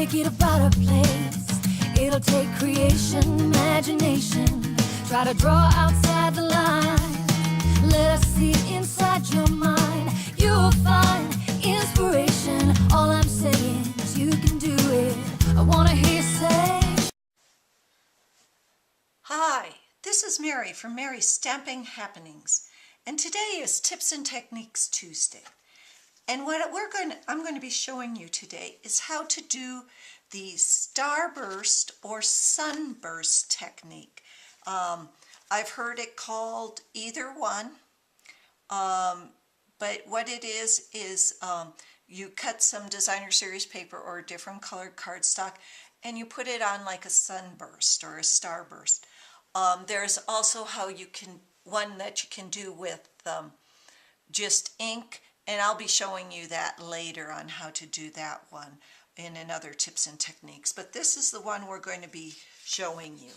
make it a better place. It'll take creation, imagination. Try to draw outside the line. Let us see inside your mind. You'll find inspiration. All I'm saying is you can do it. I wanna hear you say. Hi, this is Mary from Mary's Stamping Happenings, and today is Tips and Techniques Tuesday. And what I'm going to be showing you today is how to do the starburst or sunburst technique. I've heard it called either one, but what it is you cut some designer series paper or a different colored cardstock and you put it on like a sunburst or a starburst. There's also one that you can do with just ink, and I'll be showing you that later on how to do that one in another tips and techniques. But this is the one we're going to be showing you.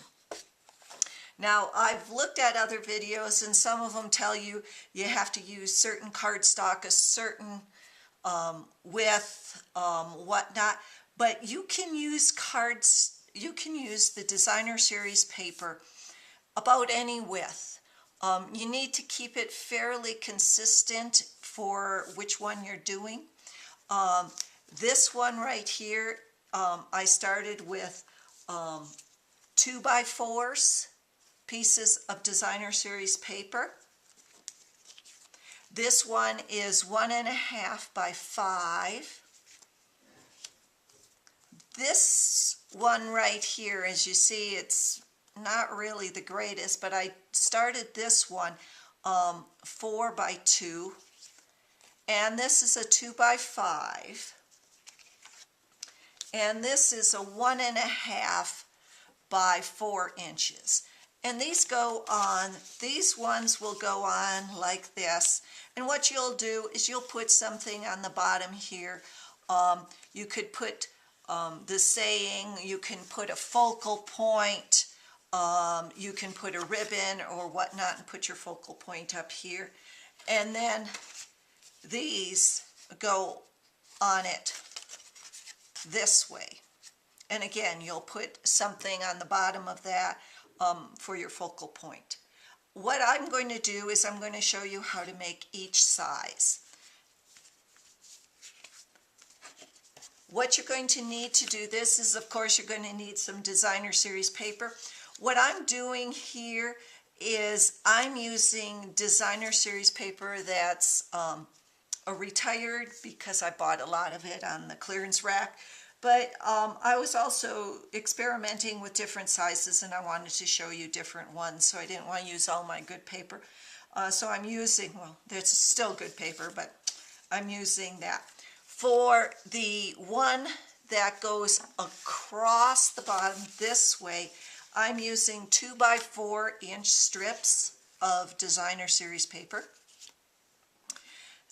Now, I've looked at other videos, and some of them tell you you have to use certain cardstock, a certain width, whatnot. But you can use the designer series paper about any width. You need to keep it fairly consistent for which one you're doing. This one right here, I started with 2x4 pieces of designer series paper. This one is 1.5 by 5. This one right here, as you see, it's not really the greatest, but I started this one 4 by 2, and this is a 2 by 5, and this is a 1.5 by 4 inches. And these ones will go on like this. And what you'll do is you'll put something on the bottom here. You could put the saying, you can put a focal point, you can put a ribbon or whatnot and put your focal point up here. And then these go on it this way. And again, you'll put something on the bottom of that for your focal point. What I'm going to do is I'm going to show you how to make each size. What you're going to need to do this is, of course, you're going to need some designer series paper. What I'm doing here is I'm using designer series paper that's a retired, because I bought a lot of it on the clearance rack. But I was also experimenting with different sizes, and I wanted to show you different ones, so I didn't want to use all my good paper. So I'm using, well, there's still good paper, but I'm using that. For the one that goes across the bottom this way, I'm using 2 by 4 inch strips of designer series paper.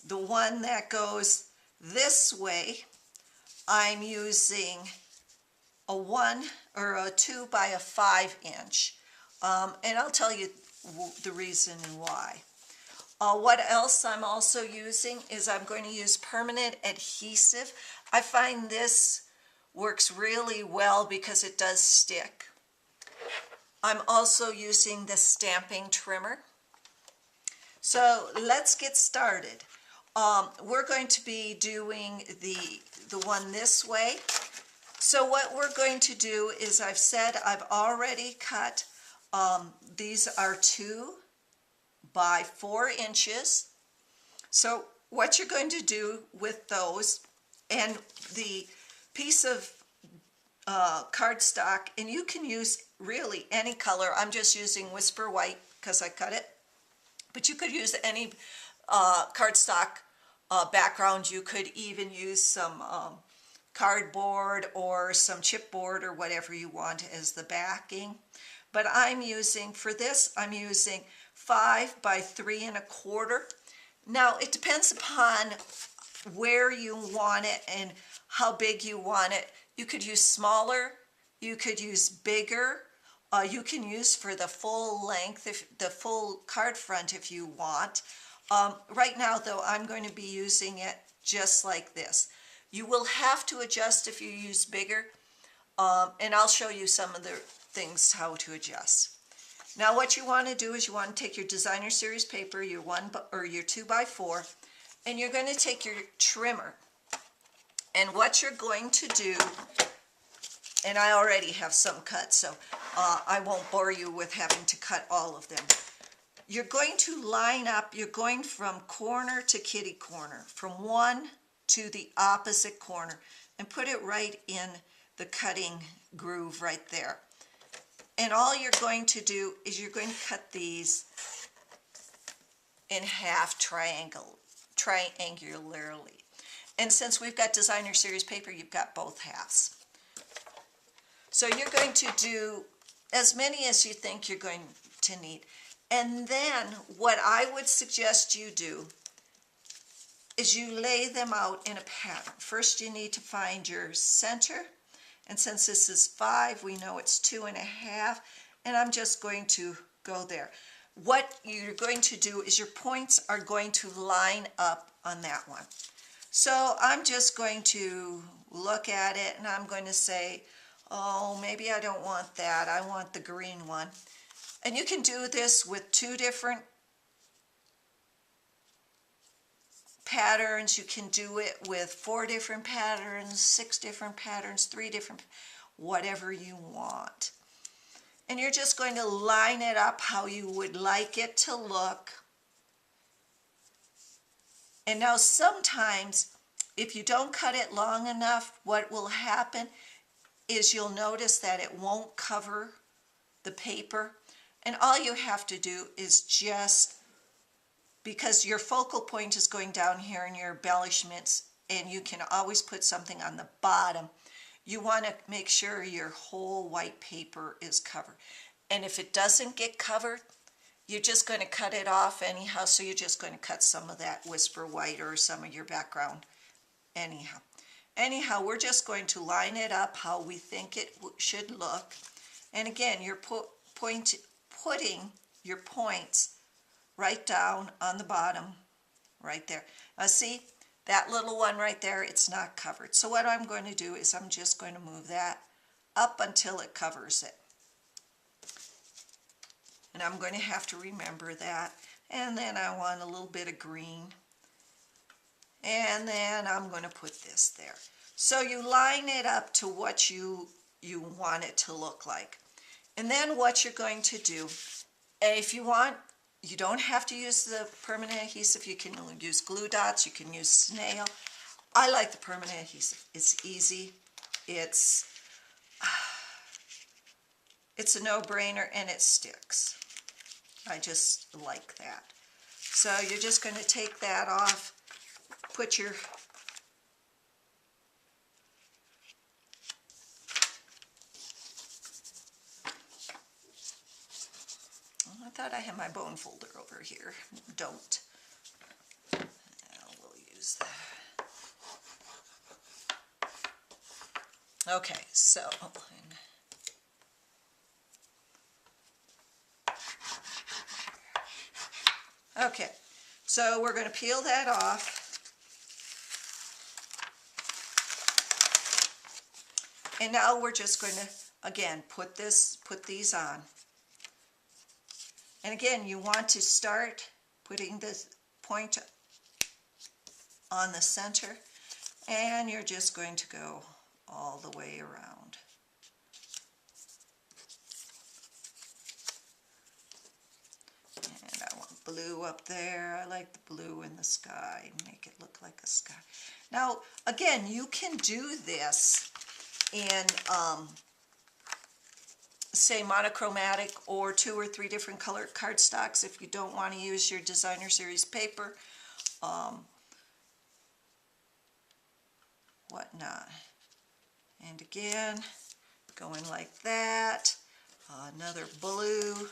The one that goes this way, I'm using a 1 or a 2 by a 5 inch. And I'll tell you the reason and why. What else I'm also using is I'm going to use permanent adhesive. I find this works really well because it does stick. I'm also using the stamping trimmer. So let's get started. We're going to be doing the one this way. So what we're going to do is I've already cut, these are 2 by 4 inches. So what you're going to do with those and the piece of cardstock, and you can use really any color. I'm just using Whisper White because I cut it, but you could use any cardstock background. You could even use some cardboard or some chipboard or whatever you want as the backing. But I'm using, for this, I'm using 5 by 3 1/4. Now it depends upon where you want it and how big you want it. You could use smaller, you could use bigger, you can use for the full length, the full card front if you want. Right now though, I'm going to be using it just like this. You will have to adjust if you use bigger, and I'll show you some of the things how to adjust. Now what you want to do is you want to take your designer series paper, your 2x4, and you're going to take your trimmer. And what you're going to do, and I already have some cut, so I won't bore you with having to cut all of them. You're going to line up, you're going from corner to kitty corner, from one to the opposite corner, and put it right in the cutting groove right there. And all you're going to do is you're going to cut these in half triangularly. And since we've got designer series paper, you've got both halves. So you're going to do as many as you think you're going to need. And then what I would suggest you do is you lay them out in a pattern. First you need to find your center. And since this is 5, we know it's 2.5. And I'm just going to go there. What you're going to do is your points are going to line up on that one. So I'm just going to look at it and I'm going to say, oh, maybe I don't want that. I want the green one. And you can do this with 2 different patterns. You can do it with 4 different patterns, 6 different patterns, 3 different, whatever you want. And you're just going to line it up how you would like it to look. And now sometimes, if you don't cut it long enough, what will happen is you'll notice that it won't cover the paper. And all you have to do is just, because your focal point is going down here in your embellishments, and you can always put something on the bottom, you want to make sure your whole white paper is covered. And if it doesn't get covered, you're just going to cut it off anyhow, so you're just going to cut some of that whisper white or some of your background anyhow. We're just going to line it up how we think it should look. And again, you're putting your points right down on the bottom, right there. Now see, that little one right there, it's not covered. So what I'm going to do is I'm just going to move that up until it covers it. And I'm going to have to remember that. And then I want a little bit of green. And then I'm going to put this there. So you line it up to what you want it to look like. And then what you're going to do, if you want, you don't have to use the permanent adhesive. You can use glue dots. You can use snail. I like the permanent adhesive. It's easy. It's a no-brainer, and it sticks. I just like that. So you're just going to take that off, put your I thought I had my bone folder over here. Don't. We'll use that. Okay, so okay, so we're going to peel that off. And now we're just going to, again, put these on. And again, you want to start putting the point on the center, and you're just going to go all the way around. And I want blue up there. I like the blue in the sky, make it look like a sky. Now, again, you can do this in say monochromatic or 2 or 3 different color cardstocks if you don't want to use your designer series paper, whatnot. And again, going like that, another blue,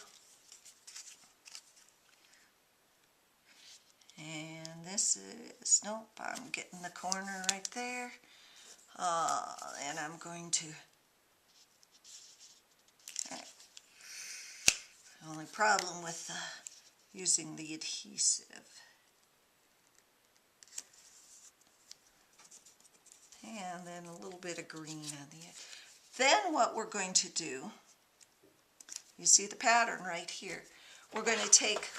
and this is, nope, I'm getting the corner right there, and I'm going to, the only problem with using the adhesive and then a little bit of green on the end. Then what we're going to do, you see the pattern right here. We're going to take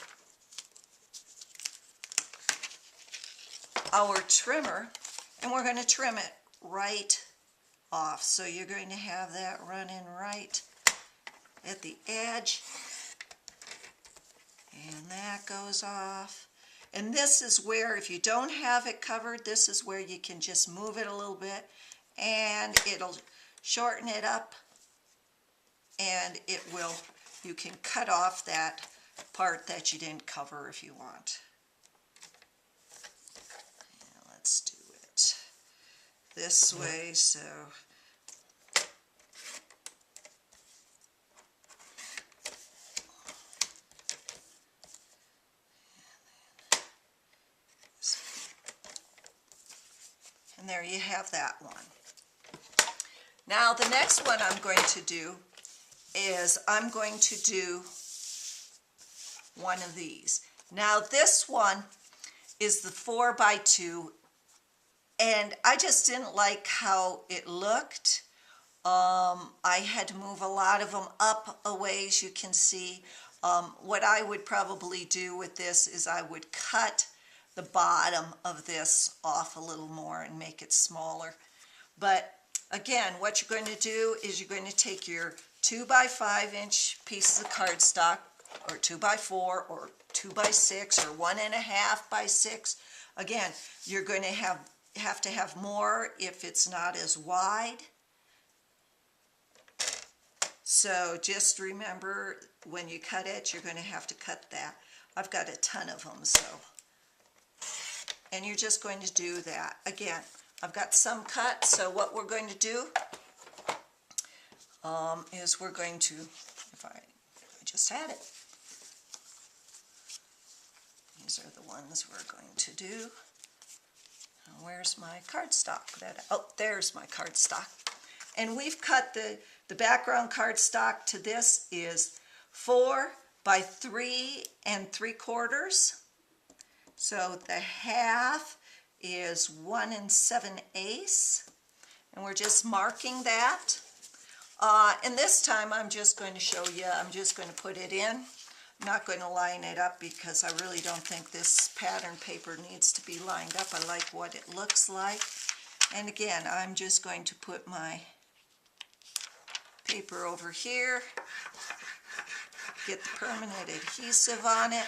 our trimmer and we're going to trim it right off. So you're going to have that running right at the edge, and that goes off. And this is where, if you don't have it covered, this is where you can just move it a little bit and it'll shorten it up, and you can cut off that part that you didn't cover if you want. And let's do it this way. So and there you have that one. Now the next one I'm going to do is I'm going to do one of these. Now this one is the 4x2, and I just didn't like how it looked. I had to move a lot of them up a ways, you can see. What I would probably do with this is I would cut the bottom of this off a little more and make it smaller. But again, what you're going to do is you're going to take your 2x5 inch pieces of cardstock, or 2x4, or 2x6, or 1.5 by 6. Again, you're going to have to have more if it's not as wide. So just remember, when you cut it, you're going to have to cut that. I've got a ton of them, so. And you're just going to do that. Again, I've got some cut, so what we're going to do is we're going to, if I just had it, these are the ones we're going to do. Now, where's my cardstock? Oh, there's my cardstock. And we've cut the background cardstock to this is 4 by 3 3/4. So the half is 1 7/8, and we're just marking that. And this time I'm just going to show you, I'm just going to put it in. I'm not going to line it up because I really don't think this pattern paper needs to be lined up. I like what it looks like. And again, I'm just going to put my paper over here, get the permanent adhesive on it.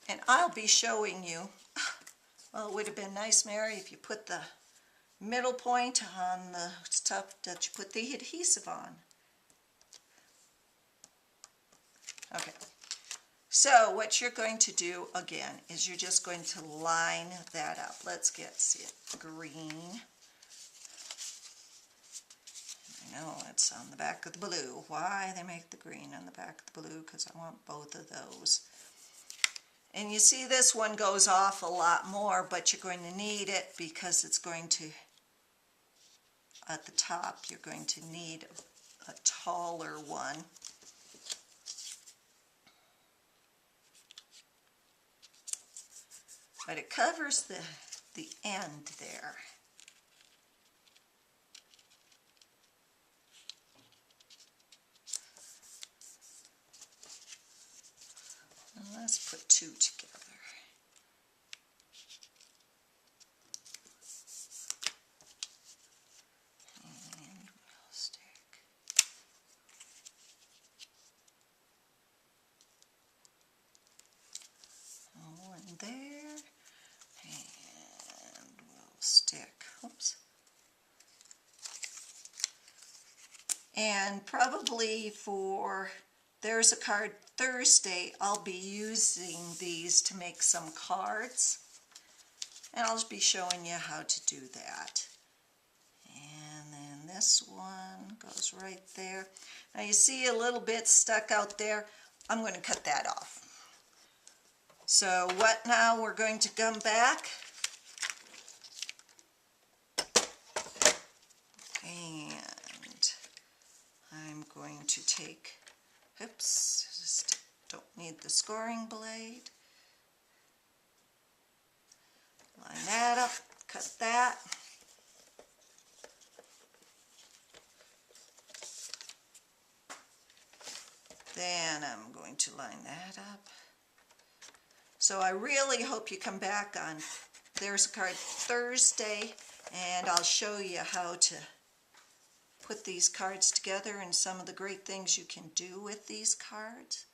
And I'll be showing you, well, it would have been nice, Mary, if you put the middle point on the stuff that you put the adhesive on. Okay, so what you're going to do again is you're just going to line that up. Let's see it, green. I know it's on the back of the blue. Why they make the green on the back of the blue? Because I want both of those. And you see this one goes off a lot more, but you're going to need it because it's going to, at the top, you're going to need a taller one. But it covers the end there. And let's put two together. And we'll stick one there, and we'll stick, oops. And probably for There's a Card Thursday, I'll be using these to make some cards, and I'll just be showing you how to do that. And then this one goes right there. Now you see a little bit stuck out there. I'm going to cut that off. So what now? We're going to come back and I'm going to take Oops, just don't need the scoring blade. Line that up, cut that. Then I'm going to line that up. So I really hope you come back on There's a Card Thursday, and I'll show you how to put these cards together and some of the great things you can do with these cards.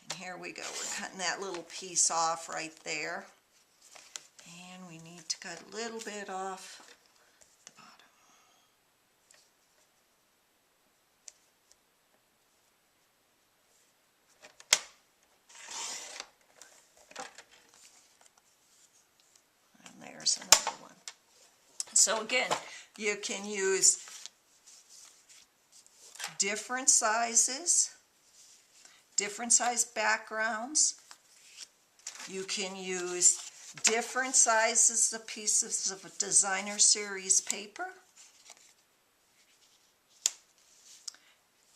And here we go. We're cutting that little piece off right there. And we need to cut a little bit off the bottom. And there's another one. So again, you can use different sizes, different size backgrounds. You can use different sizes of pieces of designer series paper.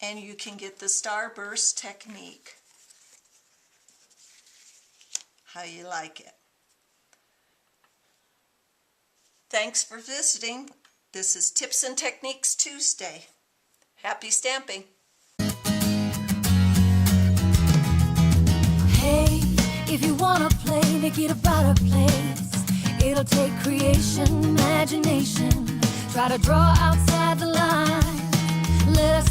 And you can get the starburst technique, how you like it. Thanks for visiting. This is Tips and Techniques Tuesday. Happy stamping. Hey, if you wanna play, make it a better place. It'll take creation, imagination. Try to draw outside the line. Let us